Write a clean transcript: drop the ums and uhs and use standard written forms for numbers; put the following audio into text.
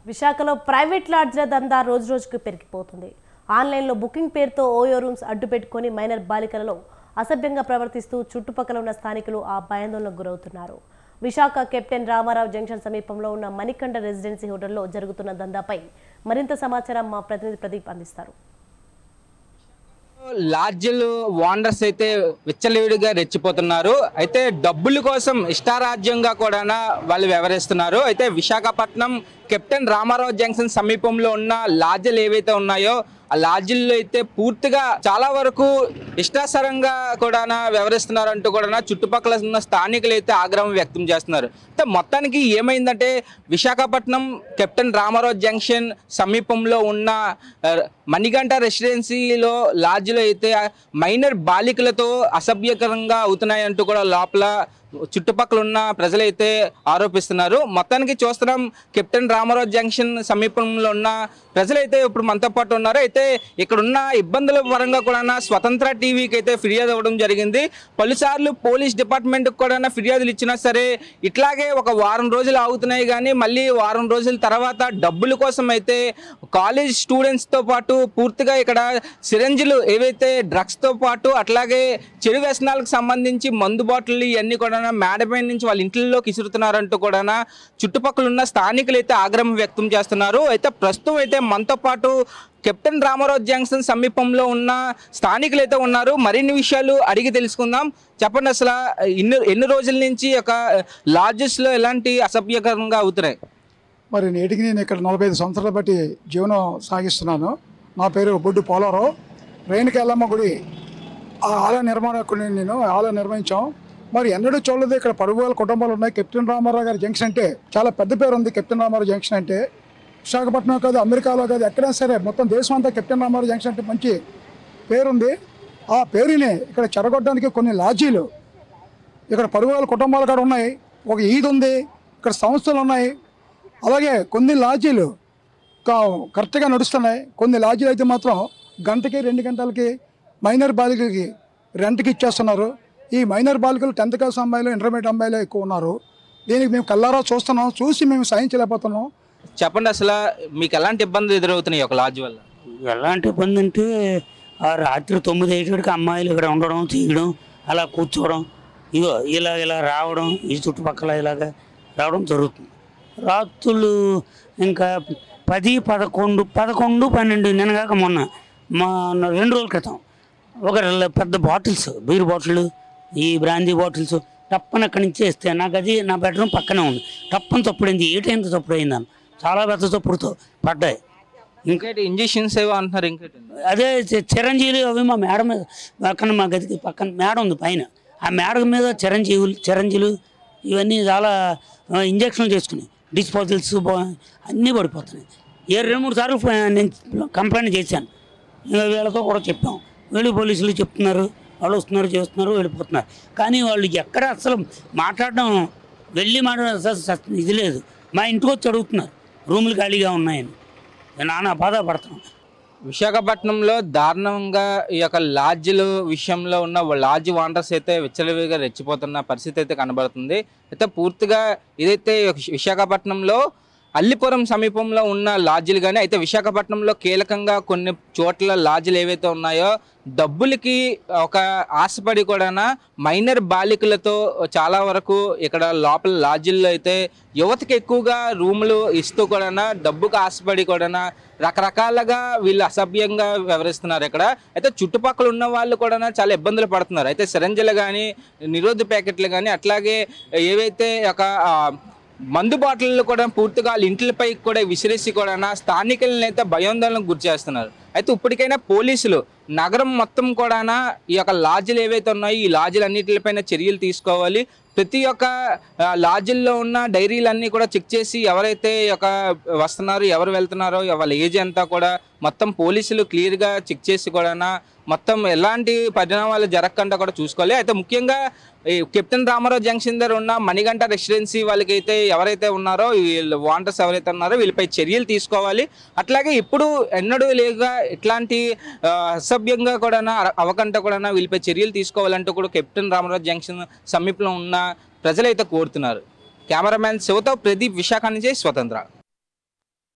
విశాఖలో ప్రైవేట్ లాడ్జ్ల దందా రోజురోజుకు పెరిగిపోతుంది. ఆన్లైన్లో బుకింగ్ పేరుతో ఓయో రూమ్స్ అడ్డుపెట్టుకొని మైనర్ బాలికలలో అసభ్యంగా ప్రవర్తిస్తూ చుట్టుపక్కల ఉన్న స్థానికులు ఆ భయాందోళనకు గురవుతున్నారు. విశాఖ కెప్టెన్ రామారావు జంక్షన్ సమీపంలో ఉన్న మణికంఠ రెసిడెన్సీ హోటల్లో జరుగుతున్న దందాపై మరింత సమాచారం మా ప్రతినిధి ప్రదీప్ అందిస్తారు. లాడ్జ్లు వాండర్స్ అయితే విచ్చలవిడిగా రెచ్చిపోతున్నారు. అయితే డబ్బుల కోసం ఇష్టారాజ్యంగా కూడా వాళ్ళు వ్యవహరిస్తున్నారు. అయితే విశాఖపట్నం కెప్టెన్ రామారావు జంక్షన్ సమీపంలో ఉన్న లాడ్జ్లు ఏవైతే ఉన్నాయో ఆ లాడ్జిల్లో అయితే పూర్తిగా చాలా వరకు ఇష్టాసరంగా కూడా వ్యవహరిస్తున్నారంటూ కూడా చుట్టుపక్కల ఉన్న స్థానికులు అయితే ఆగ్రహం వ్యక్తం చేస్తున్నారు. అయితే మొత్తానికి ఏమైందంటే విశాఖపట్నం కెప్టెన్ రామారావు జంక్షన్ సమీపంలో ఉన్న మణికంఠ రెసిడెన్సీలో లాడ్జ్లో అయితే మైనర్ బాలికలతో అసభ్యకరంగా అవుతున్నాయంటూ కూడా లోపల చుట్టుపక్కల ఉన్న ప్రజలైతే ఆరోపిస్తున్నారు. మొత్తానికి చూస్తున్నాం కెప్టెన్ రామారావు జంక్షన్ సమీపంలో ఉన్న ప్రజలైతే ఇప్పుడు మనతో పాటు ఉన్నారు. అయితే ఇక్కడ ఉన్న ఇబ్బందుల పరంగా కూడా స్వతంత్ర టీవీకి అయితే ఫిర్యాదు అవ్వడం జరిగింది. పలుసార్లు పోలీస్ డిపార్ట్మెంట్కి కూడా ఫిర్యాదులు ఇచ్చినా సరే ఇట్లాగే ఒక వారం రోజులు ఆగుతున్నాయి, కానీ మళ్ళీ వారం రోజుల తర్వాత డబ్బుల కోసం అయితే కాలేజ్ స్టూడెంట్స్తో పాటు పూర్తిగా ఇక్కడ సిరంజిలు ఏవైతే డ్రగ్స్తో పాటు అట్లాగే చెడు వ్యసనాలకు సంబంధించి మందు బాటిల్ ఇవన్నీ కూడా మేడపై నుంచి వాళ్ళ ఇంట్లోకి ఇసురుతున్నారంటూ కూడా చుట్టుపక్కల ఉన్న స్థానికులు అయితే ఆగ్రహం వ్యక్తం చేస్తున్నారు. అయితే ప్రస్తుతం అయితే మనతో పాటు కెప్టెన్ రామారావు జంక్షన్ సమీపంలో ఉన్న స్థానికులు అయితే ఉన్నారు. మరిన్ని విషయాలు అడిగి తెలుసుకుందాం. చెప్పండి, అసలు ఎన్ని రోజుల నుంచి ఒక లాడ్జెస్లో ఎలాంటి అసభ్యకరంగా అవుతున్నాయి? మరి నేటికి నేను ఇక్కడ 45 సంవత్సరాల బట్టి జీవనం సాగిస్తున్నాను. నా పేరు బొడ్డు పోలారావు. రేణుక ఎల్లమ్మ గుడి ఆ ఆలయ నిర్మాణకుడిని, నేను ఆలయం నిర్వహించాం. మరి ఎన్నడూ చూడలేదు ఇక్కడ పరుగుల కుటుంబాలు ఉన్నాయి. కెప్టెన్ రామారావు గారి జంక్షన్ అంటే చాలా పెద్ద పేరు ఉంది. కెప్టెన్ రామారావు జంక్షన్ అంటే విశాఖపట్నం కాదు, అమెరికాలో కాదు, ఎక్కడైనా సరే మొత్తం దేశం అంతా కెప్టెన్ రామారావు జంక్షన్ అంటే మంచి పేరుంది. ఆ పేరుని ఇక్కడ చెరగొట్టడానికి కొన్ని లాడ్జీలు ఇక్కడ పరుగుల కుటుంబాలు కూడా ఉన్నాయి. ఒక ఈద్ ఉంది, ఇక్కడ సంస్థలు ఉన్నాయి. అలాగే కొన్ని లాడ్జీలు కరెక్ట్గా నడుస్తున్నాయి. కొన్ని లాడ్జీలు అయితే మాత్రం గంటకి 2 గంటలకి మైనర్ బాలికలకి రెంట్కి ఇచ్చేస్తున్నారు. ఈ మైనర్ బాలికలు 10th క్లాస్ అమ్మాయిలు, ఇంటర్మీడియట్ అమ్మాయిలు ఎక్కువ ఉన్నారు. దీనికి మేము కళ్ళారా చూస్తున్నాం, చూసి మేము సహించలేకపోతున్నాం. చెప్పండి, అసలు మీకు ఎలాంటి ఇబ్బందులు ఎదురవుతున్నాయి ఒక లాడ్జ్ వల్ల? ఎలాంటి ఇబ్బంది అంటే రాత్రి 9-8 అమ్మాయిలు ఇక్కడ ఉండడం, తీయడం, అలా కూర్చోవడం, ఇగో ఇలా రావడం, ఈ చుట్టుపక్కల ఇలాగ రావడం జరుగుతుంది. రాత్రులు ఇంకా 10, 11, 12 నిన్నగాక మొన్న 2 రోజుల క్రితం ఒక పెద్ద బాటిల్స్, బీర్ బాటిల్, ఈ బ్రాందీ బాటిల్స్ టప్పని అక్కడి నుంచి వేస్తే నాకు అది నా బెడ్రూమ్ పక్కనే ఉంది. టప్పని తప్పుడైంది, ఏ టైంతో తప్పుడు అయిందని చాలా పెద్ద తప్పుడుతో పడ్డాయి. ఇంకేంటి ఇంజక్షన్స్ ఏవో అంటున్నారు? ఇంకేంటి అదే చిరంజీవులు అవి మా మేడ మీద పక్కన, మా గదికి పక్కన మేడ ఉంది పైన, ఆ మేడ మీద చిరంజీవులు ఇవన్నీ చాలా ఇంజక్షన్లు చేసుకున్నాయి. డిస్పోజల్స్ అన్నీ పడిపోతున్నాయి. 2-3 సార్లు నేను కంప్లైంట్ చేశాను. వీళ్ళతో కూడా చెప్పాం. వీళ్ళు పోలీసులు చెప్తున్నారు, వాళ్ళు వస్తున్నారు, చేస్తున్నారు, వెళ్ళిపోతున్నారు. కానీ వాళ్ళు ఎక్కడ అసలు మాట్లాడడం, వెళ్ళి మాట్లాడడం ఇది లేదు. మా ఇంటికి వచ్చి అడుగుతున్నారు రూములు ఖాళీగా ఉన్నాయని. నానా బాధపడుతున్నాం. విశాఖపట్నంలో దారుణంగా ఈ యొక్క లాడ్జ్ల విషయంలో ఉన్న లాడ్జ్ వాండర్స్ అయితే విచ్చలవిడిగా రెచ్చిపోతున్న పరిస్థితి అయితే కనబడుతుంది. అయితే పూర్తిగా ఇదైతే విశాఖపట్నంలో అల్లిపురం సమీపంలో ఉన్న లాడ్జీలు, కానీ అయితే విశాఖపట్నంలో కీలకంగా కొన్ని చోట్ల లాడ్జీలు ఏవైతే ఉన్నాయో డబ్బులకి ఒక ఆశపడి కూడా మైనర్ బాలికలతో చాలా వరకు ఇక్కడ లోపల లాడ్జీల్లో అయితే యువతకి ఎక్కువగా రూములు ఇస్తూ కూడా డబ్బుకు ఆశపడి కూడా రకరకాలుగా వీళ్ళు అసభ్యంగా వ్యవహరిస్తున్నారు ఇక్కడ. అయితే చుట్టుపక్కల ఉన్న వాళ్ళు కూడా చాలా ఇబ్బందులు పడుతున్నారు. అయితే సిరంజిలు కానీ, నిరోధ ప్యాకెట్లు కానీ, అట్లాగే ఏవైతే ఒక మందు బాటిళ్ళు కూడా పూర్తిగా వాళ్ళ ఇంట్లపై కూడా విసిరేసి కూడా స్థానికులను అయితే భయాందోళనకు గురి చేస్తున్నారు. అయితే ఇప్పటికైనా పోలీసులు నగరం మొత్తం కూడా ఈ యొక్క లాడ్జీలు ఏవైతే ఉన్నాయో ఈ లాడ్జీలు అన్నిటిపైన చర్యలు తీసుకోవాలి. ప్రతి ఒక్క లాడ్జీల్లో ఉన్న డైరీలన్నీ కూడా చెక్ చేసి ఎవరైతే వస్తున్నారో, ఎవరు వెళ్తున్నారో, వాళ్ళ ఏజ్ అంతా కూడా మొత్తం పోలీసులు క్లియర్గా చెక్ చేసి కూడా మొత్తం ఎలాంటి పరిణామాలు జరగకుండా కూడా చూసుకోవాలి. అయితే ముఖ్యంగా ఈ కెప్టెన్ రామారావు జంక్షన్ దగ్గర ఉన్న మణికంఠ రెసిడెన్సీ వాళ్ళకైతే ఎవరైతే ఉన్నారో వీళ్ళు వాంటర్స్ ఎవరైతే ఉన్నారో వీళ్ళపై చర్యలు తీసుకోవాలి. అట్లాగే ఇప్పుడు ఎన్నడూ లేగా ఇట్లాంటి అసభ్యంగా కూడా అవకంట కూడా వీళ్ళపై చర్యలు తీసుకోవాలంటూ కూడా కెప్టెన్ రామారావు జంక్షన్ సమీపంలో ఉన్న ప్రజలైతే కోరుతున్నారు. కెమెరామ్యాన్ శివతో ప్రదీప్, విశాఖ నుంచి స్వతంత్ర.